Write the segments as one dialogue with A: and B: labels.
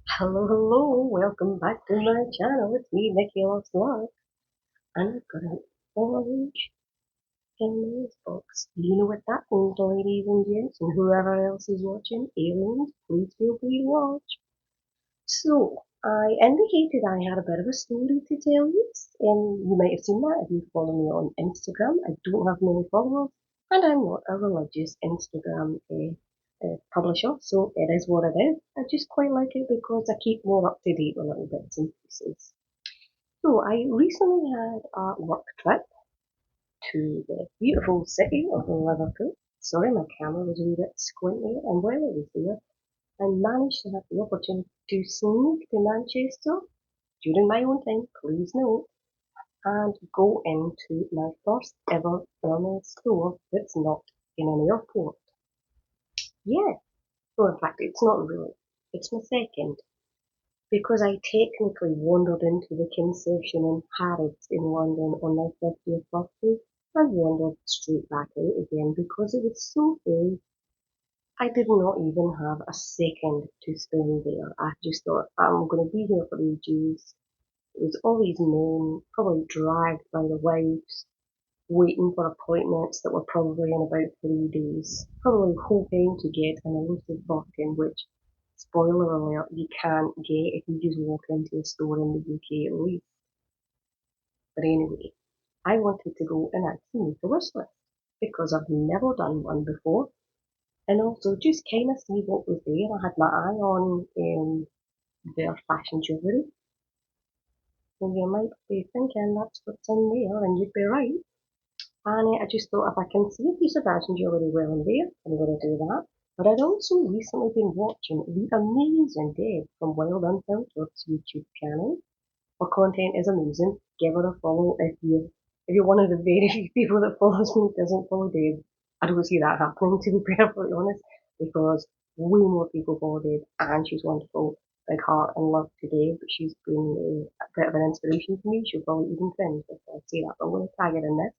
A: Hello, welcome back to my channel. It's me, Nikki Loves Love, and I've got an orange Hermes box. You know what that means, ladies and gents, and whoever else is watching. Aliens, please feel free to watch. So, I indicated I had a bit of a story to tell you, and you might have seen that if you follow me on Instagram. I don't have many followers, and I'm not a religious Instagram publisher, so it is what it is. I just quite like it because I keep more up to date with little bits and pieces. So, I recently had a work trip to the beautiful city of Liverpool. Sorry, my camera was a wee bit squinty, and while I was there, I managed to have the opportunity to sneak to Manchester during my own time, please note, and go into my first ever Hermes store that's not in an airport. Yeah, well, in fact, it's not really. It's my second, because I technically wandered into the concession in Harrods in London on my 50th birthday and wandered straight back out again because it was so full. I did not even have a second to spend there. I just thought, I'm going to be here for ages. It was all these men, probably dragged by the wives, waiting for appointments that were probably in about 3 days, probably hoping to get an elusive Birkin, which, spoiler alert, you can't get if you just walk into a store in the UK at least. But anyway, I wanted to go and actually make a wish list because I've never done one before, and also just kind of see what was there. I had my eye on their fashion jewellery. So you might be thinking that's what's in there, and you'd be right. And I just thought if I can see a piece of fashion jewellery well in there, I'm going to do that. But I'd also recently been watching the amazing Deb from Wild Unfiltered's YouTube channel. Her content is amazing. Give her a follow if you're one of the very few people that follows me doesn't follow Deb. I don't see that happening, to be perfectly honest, because way more people follow Deb, and she's wonderful. Big heart and love to Deb. She's been a bit of an inspiration to me. She'll probably even cringe if I say that, but I'm going to tag her in this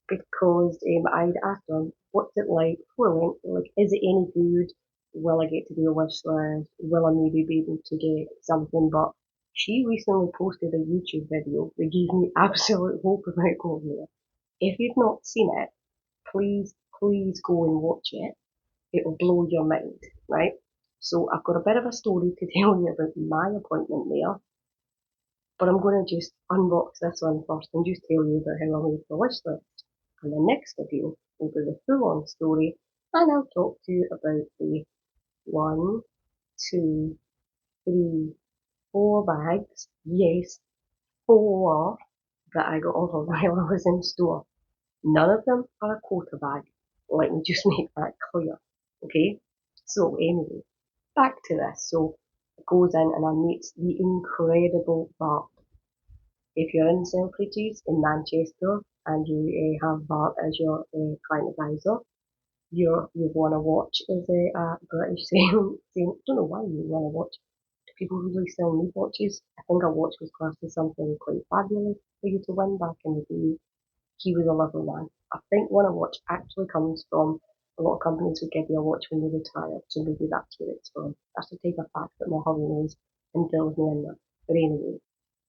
A: because I'd asked her, what's it like for Lent? Like, is it any good? Will I get to do a wish list? Will I maybe be able to get something? But she recently posted a YouTube video that gave me absolute hope about going there. If you've not seen it, please go and watch it. It'll blow your mind, right? So I've got a bit of a story to tell you about my appointment there, but I'm going to just unbox this one first and just tell you about how I made the wish list. And the next video will be the full-on story, and I'll talk to you about the one, two, three, four bags, yes, four, that I got offered while I was in store. None of them are a quarter bag. Let me just make that clear. Okay? So anyway, back to this. So it goes in and I meet the incredible Bart. If you're in Selfridges in Manchester and you have Bart as your client advisor, you've won a watch as a British saying, don't know why you won a watch. People usually sell me watches. I think a watch was classed as something quite fabulous for you to win back in the day. He was a lovely man. I think one a watch actually comes from a lot of companies would give you a watch when you retire, so maybe that's where it's from. That's the type of fact that my hubby knows and fills me in with. But anyway,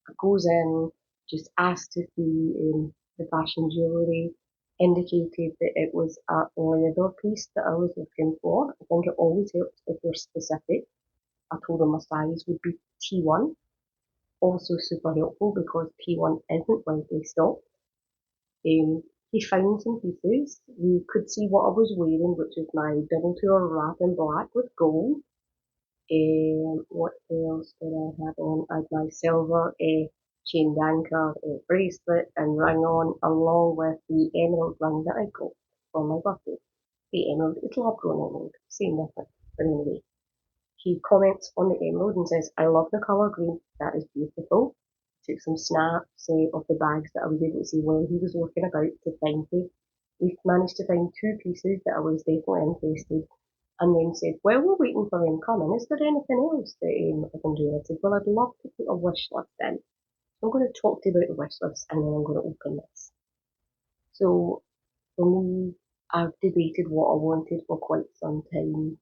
A: it goes in, just asked to see the fashion jewellery, indicated that it was a leather piece that I was looking for. I think it always helps if you're specific. I told him my size would be T1. Also super helpful because T1 isn't widely stocked. He found some pieces. You could see what I was wearing, which is my double tour wrap in black with gold. What else did I have on? I had my silver chain anchor bracelet and ring on, along with the emerald ring that I got for my birthday. The emerald, it's lab grown emerald, same difference. But anyway, he comments on the emerald and says, I love the colour green, that is beautiful. Took some snaps of the bags that I was able to see while he was looking about to find me. We managed to find two pieces that I was definitely interested, and then said, well, we're waiting for them coming. Is there anything else that I can do? I said, well, I'd love to put a wish list in. I'm going to talk to you about the wish list and then I'm going to open this. So for me, I've debated what I wanted for quite some time.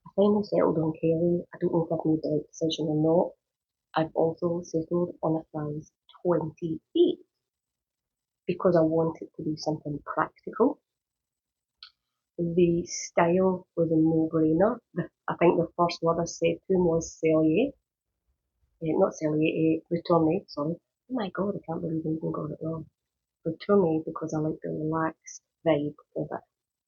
A: I finally settled on Kelly. I don't know if I've made the right decision or not. I've also settled on a size 28 because I wanted to do something practical. The style was a no-brainer. I think the first word I said to him was Cellier. Not Cellier, Retourne, sorry. Oh my god, I can't believe I even got it wrong. Retourne because I like the relaxed vibe of it.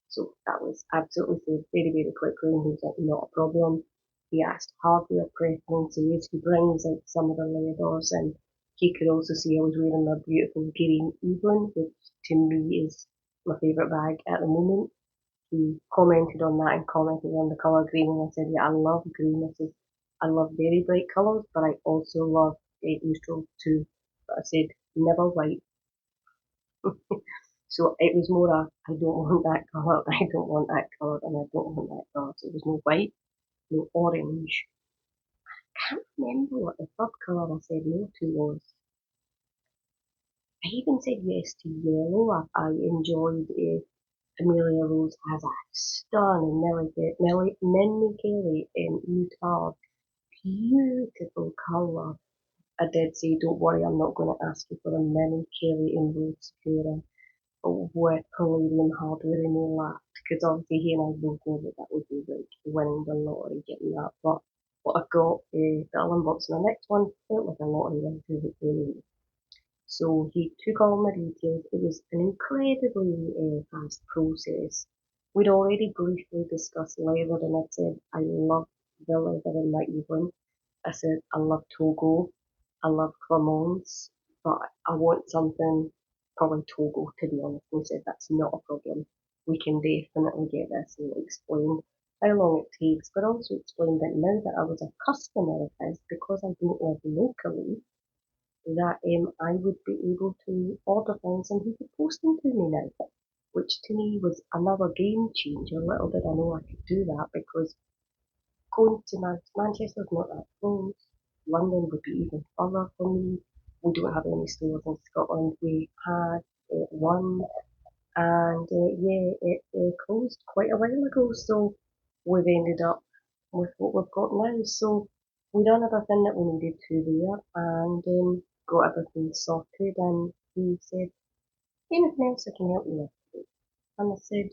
A: So that was absolutely said very, very quickly, and he was like, not a problem. He asked hardware preferences. He brings out some of the leathers, and he could also see I was wearing my beautiful green Evelyn, which to me is my favourite bag at the moment. He commented on that and commented on the colour green, and I said, yeah, I love green. I said, I love very bright colours, but I also love neutral too. But I said, never white. So it was more a, I don't want that colour, I don't want that colour, and I don't want that colour. So it was no white, no orange. I can't remember what the third colour I said no to was. I even said yes to yellow. I enjoyed Amelia Rose has a stunning Nelly Kelly in Utah. Beautiful colour. I did say, don't worry, I'm not going to ask you for a mini Kelly in Rose Secura with palladium hardware in my lap, because obviously he and I both know that that would be like winning the lottery, getting that. But what I've got, that I'll unbox in the next one, felt like a lottery win to the game. So he took all my details. It was an incredibly fast process. We'd already briefly discussed leather, and I said I love the leather in my evening. I said I love Togo, I love Clermonts, but I want something probably Togo to be honest. And he said that's not a problem. We can definitely get this, and explained how long it takes, but also explained that now that I was a customer of his, because I don't live locally, that I would be able to order things and he could post them to me now, which to me was another game changer. Little did I know I could do that because going to Manchester's not that close. London would be even further for me. We don't have any stores in Scotland. We had one, and yeah, it closed quite a while ago. So we've ended up with what we've got now. So we done everything that we needed to there, and got everything sorted. And he said, anything else I can help you with? And I said,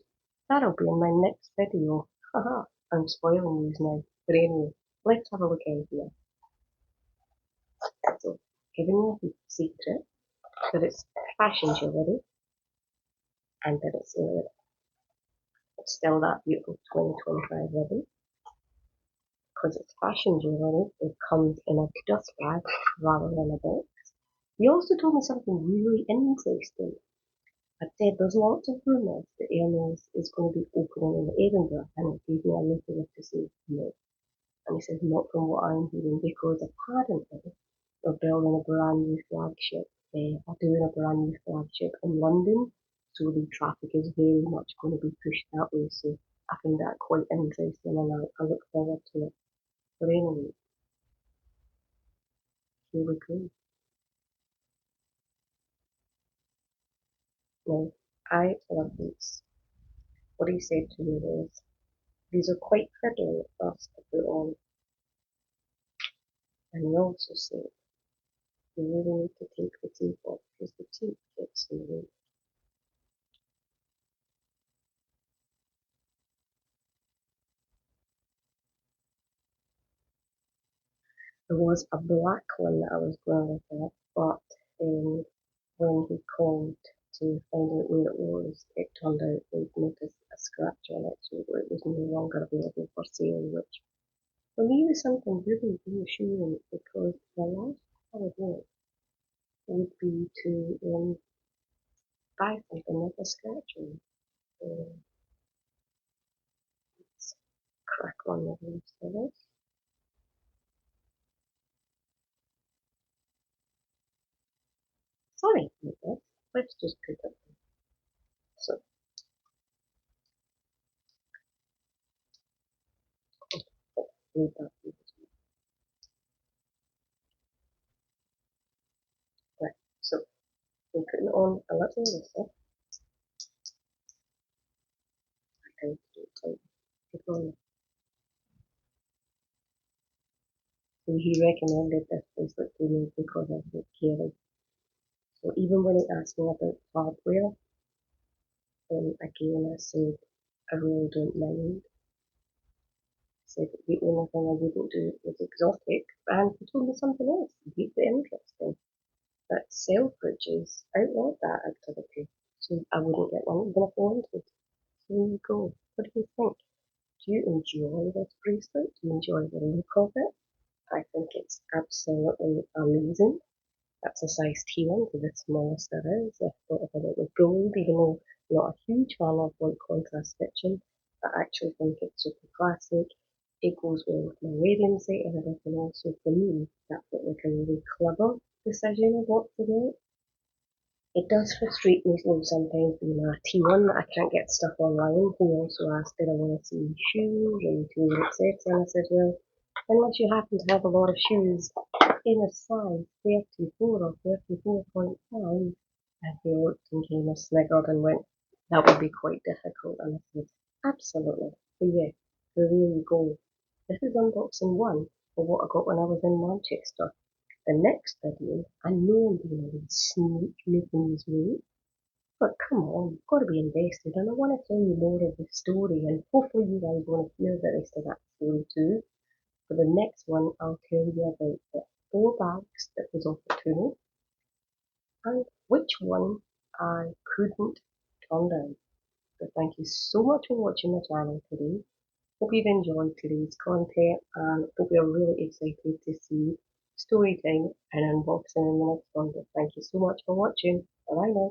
A: that'll be in my next video. Haha, I'm spoiling these now. But anyway, let's have a look out here. So, giving you a secret that it's fashion jewellery and that it's still that beautiful 2025 ribbon. Because it's fashion jewellery, it comes in a dust bag rather than a box. He also told me something really interesting. I said there's lots of rumours that Hermes is going to be opening in Edinburgh, and it gave me a little to say no. And he said not from what I'm hearing, because apparently they're building a brand new flagship, or doing a brand new flagship in London, so the traffic is very much going to be pushed that way. So I find that quite interesting, and I look forward to it. But anyway, here we go. Now, I love these. What he said to me was, these are quite fiddly at first to put on. And he also said, you really need to take the tape off because the tape gets in the way. There was a black one that I was going with, but when he called to find out where it was, it turned out they'd noticed a scratch on it, so it was no longer available for sale, which for me was something really reassuring because the last thing I would want would be to buy something with a scratch on it. Let's crack on with the rest of this. Sorry about this. Let's just put it. So, read that. Right. So, we're putting on a little listen. I think to type it on. So he recommended this bracelet to me because of the caring. So even when he asked me about hardware, again I said I really don't mind. I said the only thing I wouldn't do was exotic, and he told me something else deeply interesting. That Selfridges outlawed that activity, so I wouldn't get one even if I wanted. So there you go. What do you think? Do you enjoy this bracelet? Do you enjoy the look of it? I think it's absolutely amazing. That's a size T1 to the smallest there is. I thought about it with gold, even though I'm not a huge fan of like contrast stitching. I actually think it's super classic. It goes well with my wedding set and everything else. So for me, that felt like a really clever decision of what to get. It does frustrate me though sometimes being a T1 that I can't get stuff online. He also asked did I want to see shoes and tools, etc. And I said, well, unless you happen to have a lot of shoes in a size 34 or 34.5, and he looked and kind of sniggered and went, that would be quite difficult. And I said, absolutely. But yeah, so there you go. This is unboxing one of what I got when I was in Manchester. The next video, I know I'm being a wee sneak making these moves, but come on, you've got to be invested, and I want to tell you more of the story, and hopefully you guys want to hear the rest of that story too. For the next one, I'll tell you about the 4 bags that was offered to me, and which one I couldn't turn down. So thank you so much for watching my channel today. Hope you've enjoyed today's content and hope you're really excited to see story time and unboxing in the next one. But thank you so much for watching. Bye bye now.